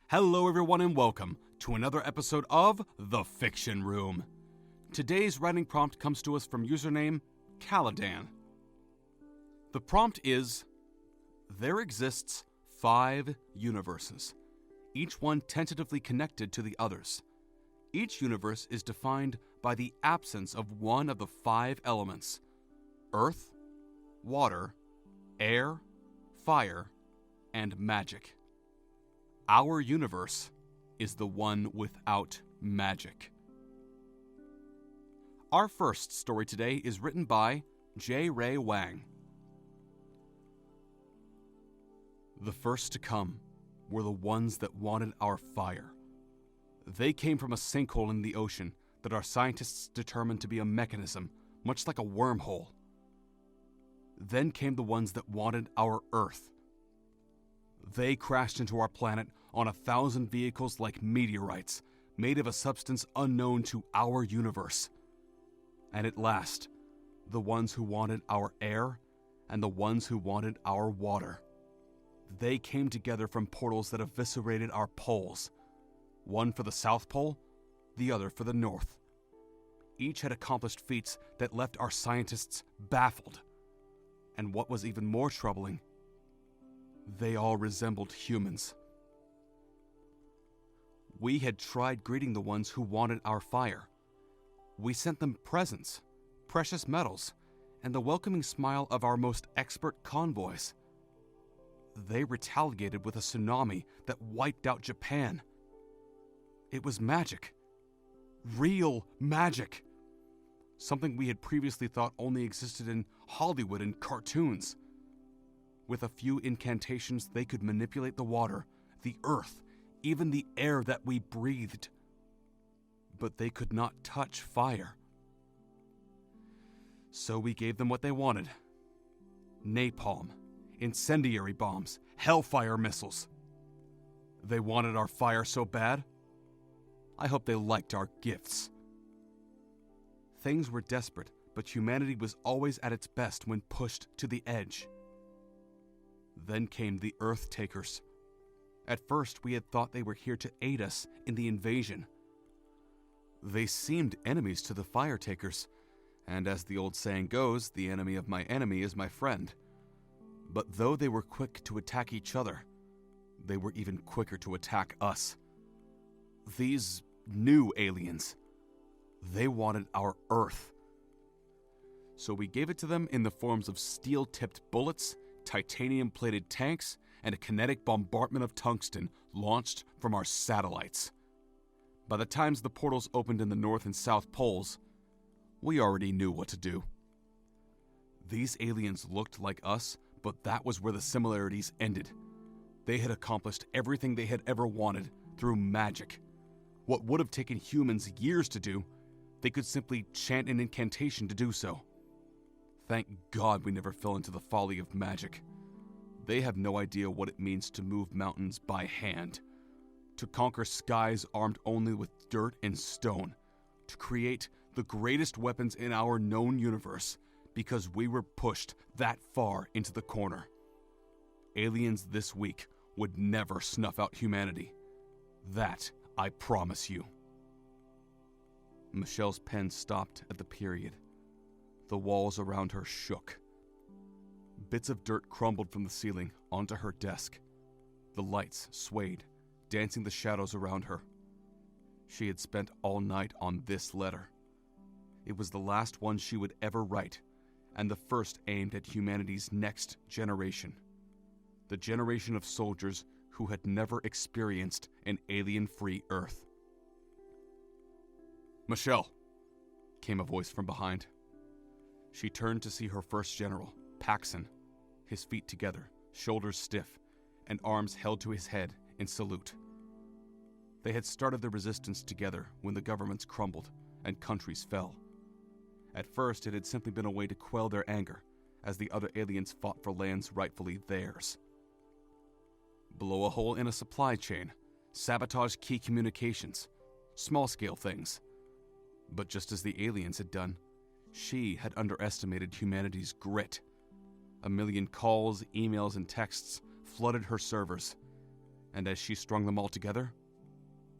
Hello everyone and welcome to another episode of The Fiction Room. Today's writing prompt comes to us from username Caladan. The prompt is, there exists 5 universes, each one tentatively connected to the others. Each universe is defined by the absence of one of the 5 elements: earth, water, air, fire, and magic. Our universe is the one without magic. Our first story today is written by J. Ray Wang. The first to come were the ones that wanted our fire. They came from a sinkhole in the ocean that our scientists determined to be a mechanism, much like a wormhole. Then came the ones that wanted our Earth. They crashed into our planet on 1,000 vehicles like meteorites, made of a substance unknown to our universe. And at last, the ones who wanted our air and the ones who wanted our water. They came together from portals that eviscerated our poles, one for the South Pole, the other for the North. Each had accomplished feats that left our scientists baffled. And what was even more troubling, they all resembled humans. We had tried greeting the ones who wanted our fire. We sent them presents, precious metals, and the welcoming smile of our most expert convoys. They retaliated with a tsunami that wiped out Japan. It was magic. Real magic. Something we had previously thought only existed in Hollywood and cartoons. With a few incantations, they could manipulate the water, the earth, even the air that we breathed. But they could not touch fire. So we gave them what they wanted. Napalm, incendiary bombs, hellfire missiles. They wanted our fire so bad. I hope they liked our gifts. Things were desperate, but humanity was always at its best when pushed to the edge. Then came the Earth Takers. At first, we had thought they were here to aid us in the invasion. They seemed enemies to the Fire Takers, and as the old saying goes, the enemy of my enemy is my friend. But though they were quick to attack each other, they were even quicker to attack us. These new aliens, they wanted our Earth. So we gave it to them in the forms of steel-tipped bullets, titanium-plated tanks, and a kinetic bombardment of tungsten launched from our satellites. By the times the portals opened in the North and South Poles, we already knew what to do. These aliens looked like us, but that was where the similarities ended. They had accomplished everything they had ever wanted through magic. What would have taken humans years to do, they could simply chant an incantation to do so. Thank God we never fell into the folly of magic. They have no idea what it means to move mountains by hand, to conquer skies armed only with dirt and stone, to create the greatest weapons in our known universe because we were pushed that far into the corner. Aliens this week would never snuff out humanity. That I promise you. Michelle's pen stopped at the period. The walls around her shook. Bits of dirt crumbled from the ceiling onto her desk. The lights swayed, dancing the shadows around her. She had spent all night on this letter. It was the last one she would ever write, and the first aimed at humanity's next generation. The generation of soldiers who had never experienced an alien-free Earth. "Michelle," came a voice from behind. She turned to see her first general, Paxson, his feet together, shoulders stiff, and arms held to his head in salute. They had started the resistance together when the governments crumbled and countries fell. At first, it had simply been a way to quell their anger, as the other aliens fought for lands rightfully theirs. Blow a hole in a supply chain, sabotage key communications, small-scale things. But just as the aliens had done, she had underestimated humanity's grit. 1 million calls, emails, and texts flooded her servers, and as she strung them all together,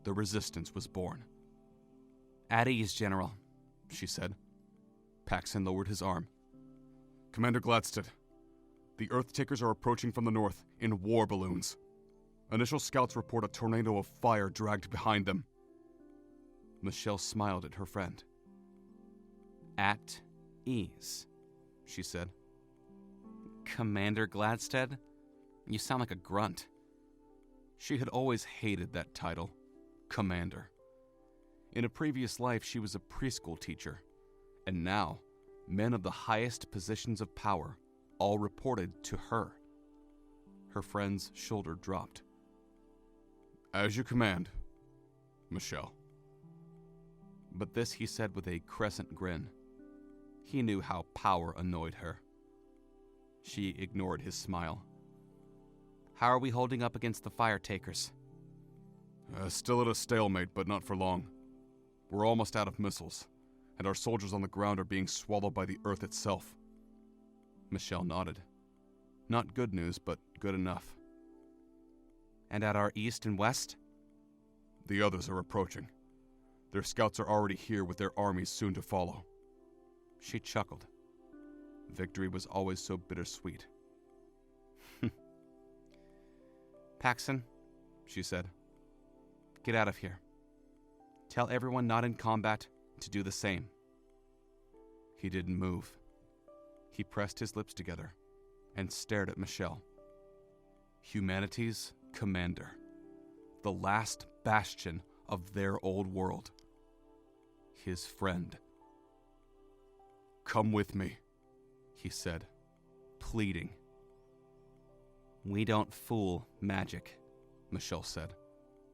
the resistance was born. "At ease, General," she said. Paxton lowered his arm. "Commander Gladstad, the Earth-Takers are approaching from the north in war balloons. Initial scouts report a tornado of fire dragged behind them." Michelle smiled at her friend. "At ease," she said. "Commander Gladstad? You sound like a grunt." She had always hated that title, Commander. In a previous life, she was a preschool teacher, and now, men of the highest positions of power all reported to her. Her friend's shoulder dropped. "As you command, Michelle." But this he said with a crescent grin. He knew how power annoyed her. She ignored his smile. "How are we holding up against the fire takers?" Still at a stalemate, but not for long. We're almost out of missiles, and our soldiers on the ground are being swallowed by the Earth itself." Michelle nodded. Not good news, but good enough. "And at our east and west?" "The others are approaching. Their scouts are already here with their armies soon to follow." She chuckled. Victory was always so bittersweet. "Paxton," she said, "get out of here. Tell everyone not in combat to do the same." He didn't move. He pressed his lips together and stared at Michelle. Humanity's commander. The last bastion of their old world. His friend. "Come with me," he said, pleading. "We don't fool magic," Michelle said,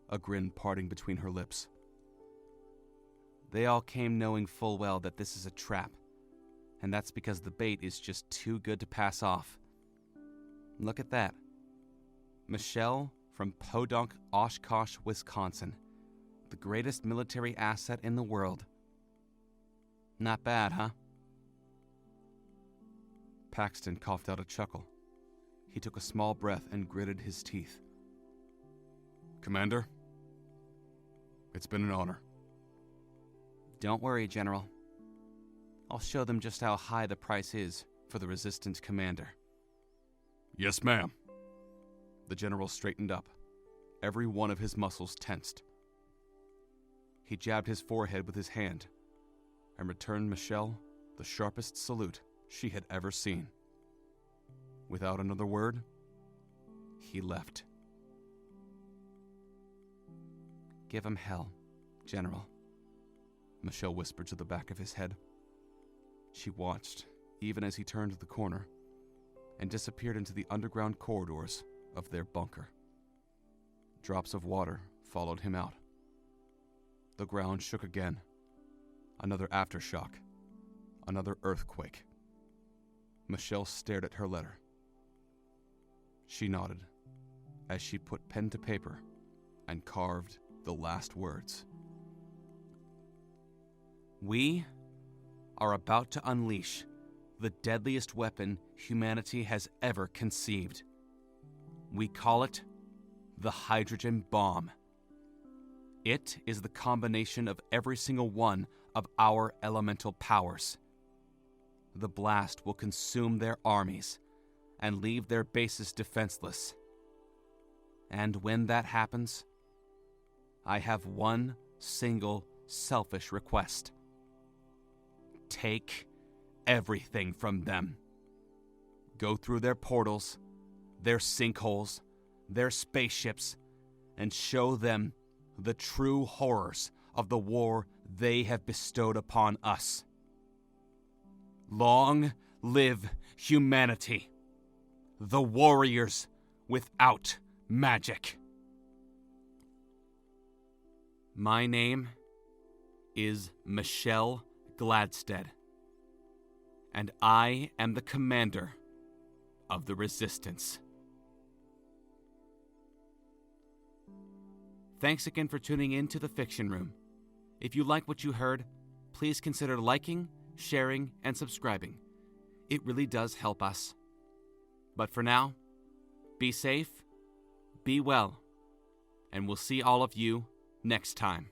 a grin parting between her lips. "They all came knowing full well that this is a trap, and that's because the bait is just too good to pass off. Look at that. Michelle from Podunk, Oshkosh, Wisconsin, the greatest military asset in the world. Not bad, huh?" Paxton coughed out a chuckle. He took a small breath and gritted his teeth. "Commander, it's been an honor." "Don't worry, General. I'll show them just how high the price is for the Resistance commander." "Yes, ma'am." The general straightened up. Every one of his muscles tensed. He jabbed his forehead with his hand and returned Michelle the sharpest salute she had ever seen. Without another word, he left. "Give 'em hell, General," Michelle whispered to the back of his head. She watched, even as he turned the corner, and disappeared into the underground corridors of their bunker. Drops of water followed him out. The ground shook again. Another aftershock. Another earthquake. Michelle stared at her letter. She nodded as she put pen to paper and carved the last words. "We are about to unleash the deadliest weapon humanity has ever conceived. We call it the hydrogen bomb. It is the combination of every single one of our elemental powers. The blast will consume their armies and leave their bases defenseless. And when that happens, I have one single selfish request. Take everything from them. Go through their portals, their sinkholes, their spaceships, and show them the true horrors of the war they have bestowed upon us. Long live humanity, the warriors without magic. My name is Michelle Gladstad, and I am the commander of the Resistance." Thanks again for tuning in to The Fiction Room. If you like what you heard, please consider liking, sharing, and subscribing. It really does help us. But for now, be safe, be well, and we'll see all of you next time.